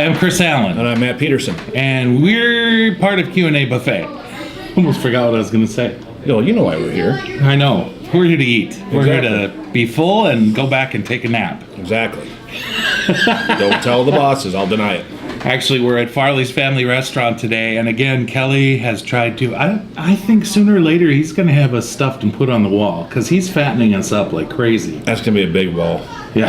Hi, I'm Chris Allen. And I'm Matt Peterson. And we're part of Q&A Buffet. Almost forgot what I was going to say. Yo, you know why we're here. I know. We're here to eat. We're here to be full and go back and take a nap. Exactly. Don't tell the bosses. I'll deny it. Actually, we're at Farley's Family Restaurant today, and again, Kelly has tried to... I think sooner or later he's going to have us stuffed and put on the wall, because he's fattening us up like crazy. That's going to be a big ball. Yeah.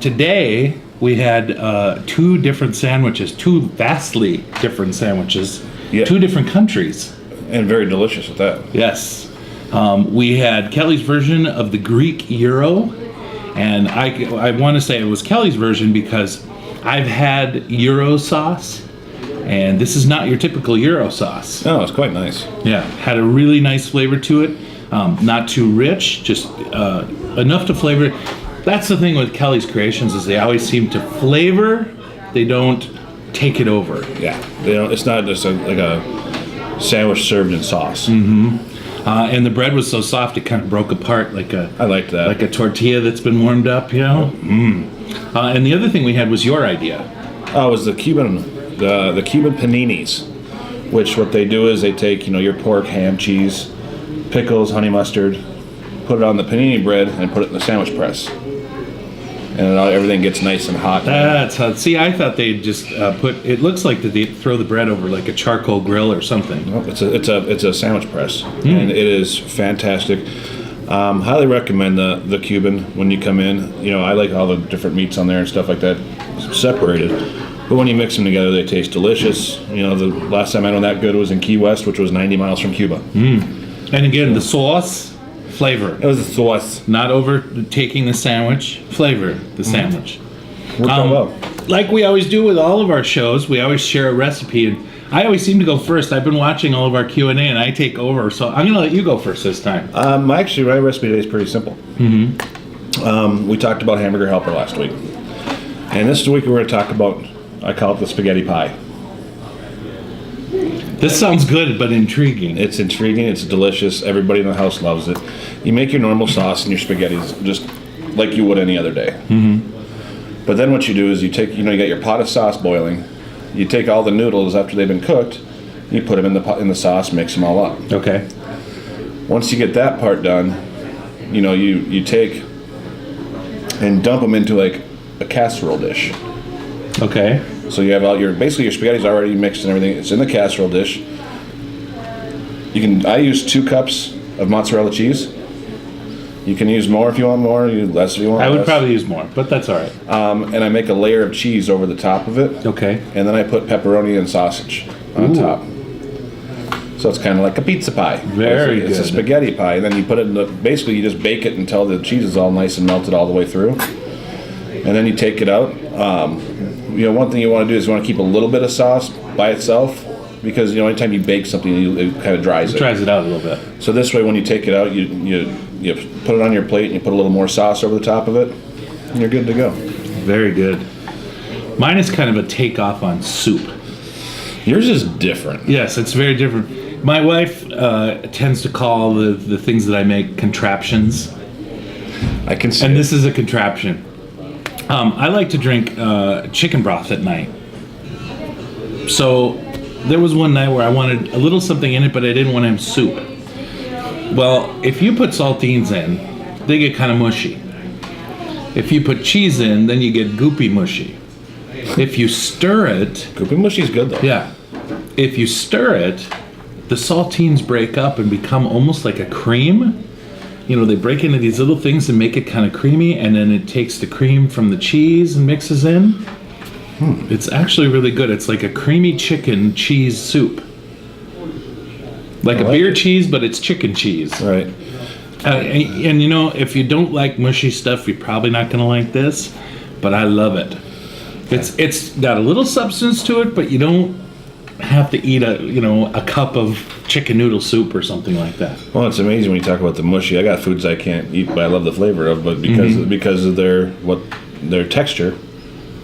Today, we had two different sandwiches, two vastly different sandwiches, Yeah. two different countries. And very delicious at that. Yes. We had Kelly's version of the Greek gyro. And I want to say it was Kelly's version because I've had gyro sauce, and this is not your typical gyro sauce. Oh, it's quite nice. Yeah, had a really nice flavor to it. Not too rich, just enough to flavor it. That's the thing with Kelly's creations is they always seem to flavor. They don't take it over. Yeah, they don't. It's not just like a sandwich served in sauce. Mm-hmm. And the bread was so soft it kind of broke apart like a. I liked that. Like a tortilla that's been warmed up, you know. And the other thing we had was your idea. Oh, it was the Cuban paninis, which what they do is they take your pork, ham, cheese, pickles, honey mustard, put it on the panini bread, and put it in the sandwich press. And everything gets nice and hot. That's hot. See, I thought they'd just put. It looks like they throw the bread over like a charcoal grill or something. Well, it's a sandwich press, and it is fantastic. Highly recommend the Cuban when you come in. I like all the different meats on there and stuff like that separated. But when you mix them together, they taste delicious. The last time I know that good was in Key West, which was 90 miles from Cuba. And again, the sauce. Flavor. It was a sauce. Not overtaking the sandwich. Flavor the sandwich. Worked out well. Like we always do with all of our shows, we always share a recipe, and I always seem to go first. I've been watching all of our Q&A, and I take over, so I'm going to let you go first this time. Actually, my recipe today is pretty simple. We talked about hamburger helper last week, and this week we're going to talk about, I call it the spaghetti pie. This sounds good, but intriguing. It's intriguing. It's delicious. Everybody in the house loves it. You make your normal sauce and your spaghettis just like you would any other day. But then what you do is you take, you got your pot of sauce boiling. You take all the noodles after they've been cooked. You put them in the sauce, mix them all up. Okay. Once you get that part done, you take and dump them into like a casserole dish. Okay. So you have your spaghetti's already mixed and everything. It's in the casserole dish. I use 2 cups of mozzarella cheese. You can use more if you want more, less if you want less. I would probably use more, but that's all right. And I make a layer of cheese over the top of it. Okay. And then I put pepperoni and sausage on top. So it's kind of like a pizza pie. Very good. It's a spaghetti pie. And then you put it basically you just bake it until the cheese is all nice and melted all the way through. And then you take it out. One thing you want to do is you want to keep a little bit of sauce by itself because anytime you bake something, it kind of dries it. It dries it out a little bit. So this way, when you take it out, you put it on your plate and you put a little more sauce over the top of it, and you're good to go. Very good. Mine is kind of a takeoff on soup. Yours is different. Yes, it's very different. My wife tends to call the things that I make contraptions. I can see. And this is a contraption. I like to drink chicken broth at night. So there was one night where I wanted a little something in it, but I didn't want to have soup. Well, if you put saltines in, they get kind of mushy. If you put cheese in, then you get goopy mushy. If you stir it... Goopy mushy is good, though. Yeah. If you stir it, the saltines break up and become almost like a cream. They break into these little things and make it kind of creamy, and then it takes the cream from the cheese and mixes in. It's actually really good. It's like a creamy chicken cheese soup. Like a beer cheese, but it's chicken cheese. Right. And if you don't like mushy stuff, you're probably not going to like this, but I love it. It's got a little substance to it, but you don't have to eat a cup of chicken noodle soup or something like that. Well, it's amazing when you talk about the mushy. I got foods I can't eat, but I love the flavor of. But because of their texture,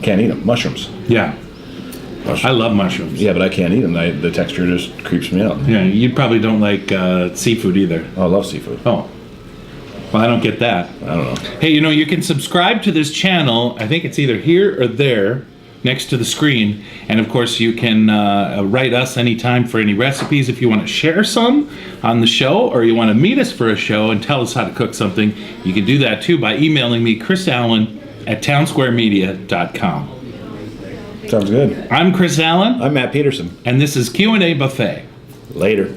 can't eat them. Mushrooms. Yeah. I love mushrooms. Yeah, but I can't eat them. The texture just creeps me out. Yeah, you probably don't like seafood either. Oh, I love seafood. Oh. Well, I don't get that. I don't know. Hey, you can subscribe to this channel. I think it's either here or there next to the screen. And of course, you can write us anytime for any recipes. If you want to share some on the show, or you want to meet us for a show and tell us how to cook something, you can do that too by emailing me, Chris Allen at townsquaremedia.com. Sounds good. I'm Chris Allen. I'm Matt Peterson. And this is Q&A Buffet. Later.